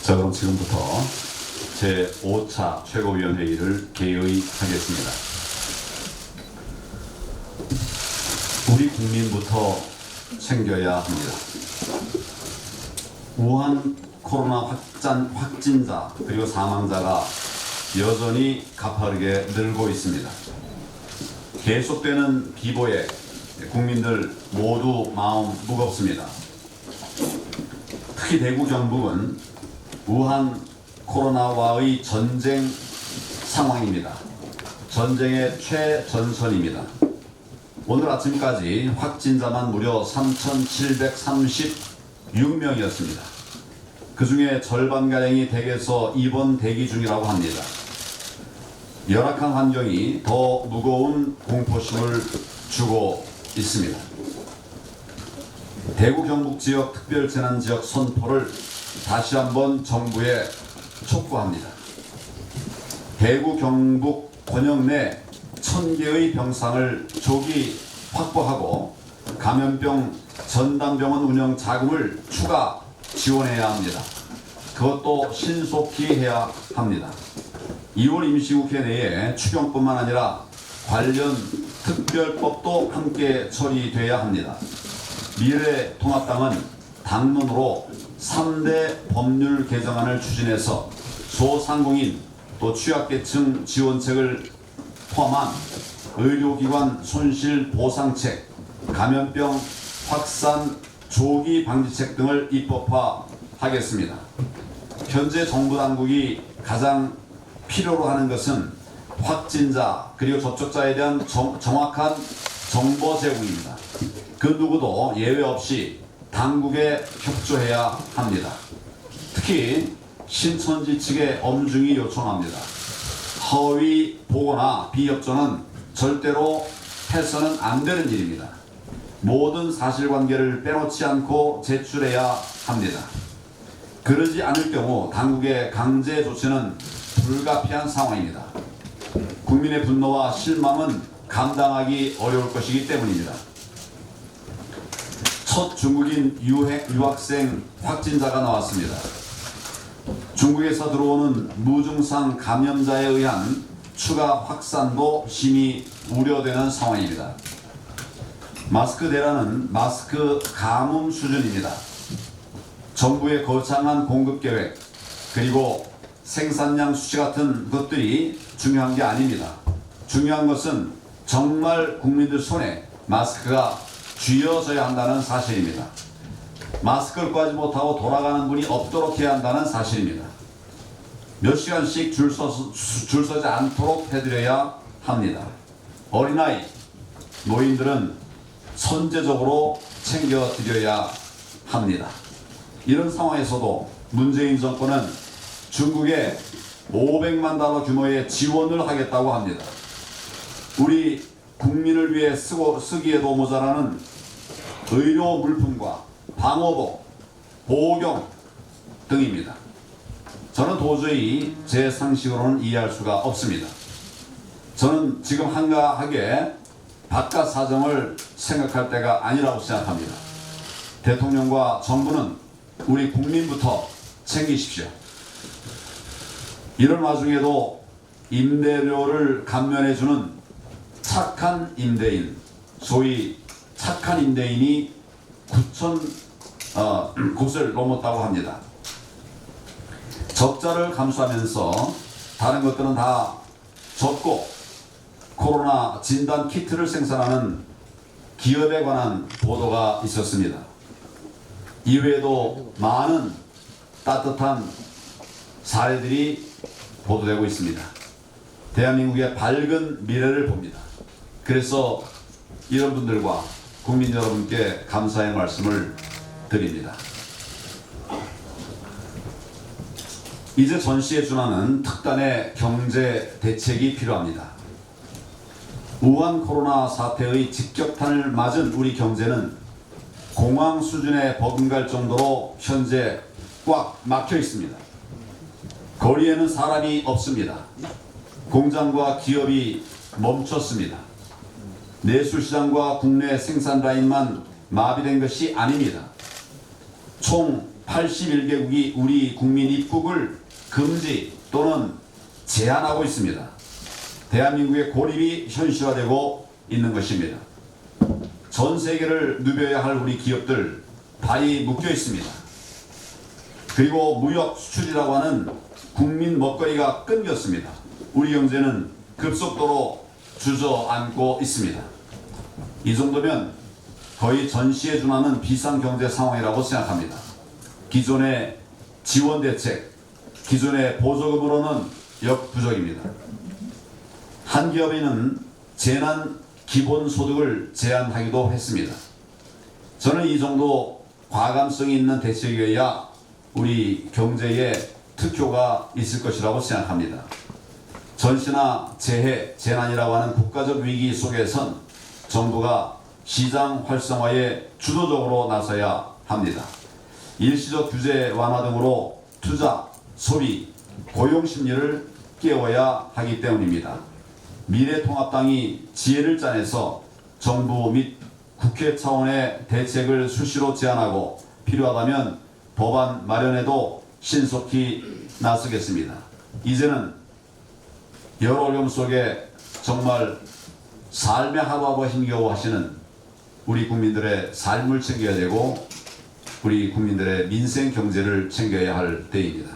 자, 그럼 지금부터 제5차 최고위원회의를 개의하겠습니다. 우리 국민부터 챙겨야 합니다. 우한 코로나 확진자 그리고 사망자가 여전히 가파르게 늘고 있습니다. 계속되는 비보에 국민들 모두 마음 무겁습니다. 특히 대구 경북은 우한 코로나와의 전쟁 상황입니다. 전쟁의 최전선입니다. 오늘 아침까지 확진자만 무려 3,736명이었습니다. 그 중에 절반가량이 댁에서 입원 대기 중이라고 합니다. 열악한 환경이 더 무거운 공포심을 주고 있습니다. 대구 경북 지역 특별재난지역 선포를 다시 한번 정부에 촉구합니다. 대구 경북 권역 내 1,000개의 병상을 조기 확보하고 감염병 전담병원 운영 자금을 추가 지원해야 합니다. 그것도 신속히 해야 합니다. 2월 임시국회 내에 추경뿐만 아니라 관련 특별법도 함께 처리돼야 합니다. 미래통합당은 당론으로 3대 법률 개정안을 추진해서 소상공인 또 취약계층 지원책을 포함한 의료기관 손실 보상책, 감염병 확산 조기 방지책 등을 입법화하겠습니다. 현재 정부 당국이 가장 필요로 하는 것은 확진자 그리고 접촉자에 대한 정확한 정보 제공입니다. 그 누구도 예외 없이 당국에 협조해야 합니다. 특히 신천지 측에 엄중히 요청합니다. 허위 보고나 비협조는 절대로 해서는 안 되는 일입니다. 모든 사실관계를 빼놓지 않고 제출해야 합니다. 그러지 않을 경우 당국의 강제 조치는 불가피한 상황입니다. 국민의 분노와 실망은 감당하기 어려울 것이기 때문입니다. 첫 중국인 유학생 확진자가 나왔습니다. 중국에서 들어오는 무증상 감염자에 의한 추가 확산도 심히 우려되는 상황입니다. 마스크 대란은 마스크 가뭄 수준입니다. 정부의 거창한 공급 계획 그리고 생산량 수치 같은 것들이 중요한 게 아닙니다. 중요한 것은 정말 국민들 손에 마스크가 쥐어져야 한다는 사실입니다. 마스크를 구하지 못하고 돌아가는 분이 없도록 해야 한다는 사실입니다. 몇 시간씩 줄 서지 않도록 해드려야 합니다. 어린아이, 노인들은 선제적으로 챙겨드려야 합니다. 이런 상황에서도 문재인 정권은 중국에 500만 달러 규모의 지원을 하겠다고 합니다. 우리 국민을 위해 쓰기에도 모자라는 의료 물품과 방호복, 보호경 등입니다. 저는 도저히 제 상식으로는 이해할 수가 없습니다. 저는 지금 한가하게 바깥 사정을 생각할 때가 아니라고 생각합니다. 대통령과 정부는 우리 국민부터 챙기십시오. 이런 와중에도 임대료를 감면해주는 착한 임대인, 소위 착한 임대인이 9천 곳을 넘었다고 합니다. 적자를 감수하면서 다른 것들은 다 접고 코로나 진단 키트를 생산하는 기업에 관한 보도가 있었습니다. 이외에도 많은 따뜻한 사례들이 보도되고 있습니다. 대한민국의 밝은 미래를 봅니다. 그래서 이런 분들과 국민 여러분께 감사의 말씀을 드립니다. 이제 전시에 준하는 특단의 경제 대책이 필요합니다. 우한 코로나 사태의 직격탄을 맞은 우리 경제는 공황 수준에 버금갈 정도로 현재 꽉 막혀 있습니다. 거리에는 사람이 없습니다. 공장과 기업이 멈췄습니다. 내수시장과 국내 생산 라인만 마비된 것이 아닙니다. 총 81개국이 우리 국민 입국을 금지 또는 제한하고 있습니다. 대한민국의 고립이 현실화되고 있는 것입니다. 전 세계를 누벼야 할 우리 기업들 발이 묶여 있습니다. 그리고 무역 수출이라고 하는 국민 먹거리가 끊겼습니다. 우리 경제는 급속도로 주저앉고 있습니다. 이 정도면 거의 전시에 준하는 비상경제 상황이라고 생각합니다. 기존의 지원 대책, 기존의 보조금으로는 역부족입니다. 한 기업에는 재난 기본소득을 제한하기도 했습니다. 저는 이 정도 과감성이 있는 대책이어야 우리 경제에 특효가 있을 것이라고 생각합니다. 전시나 재해, 재난이라고 하는 국가적 위기 속에선 정부가 시장 활성화에 주도적으로 나서야 합니다. 일시적 규제 완화 등으로 투자, 소비, 고용 심리를 깨워야 하기 때문입니다. 미래통합당이 지혜를 짜내서 정부 및 국회 차원의 대책을 수시로 제안하고 필요하다면 법안 마련에도 신속히 나서겠습니다. 이제는 여러 어려움 속에 정말 삶의 하루하루 힘겨워 하시는 우리 국민들의 삶을 챙겨야 되고 우리 국민들의 민생 경제를 챙겨야 할 때입니다.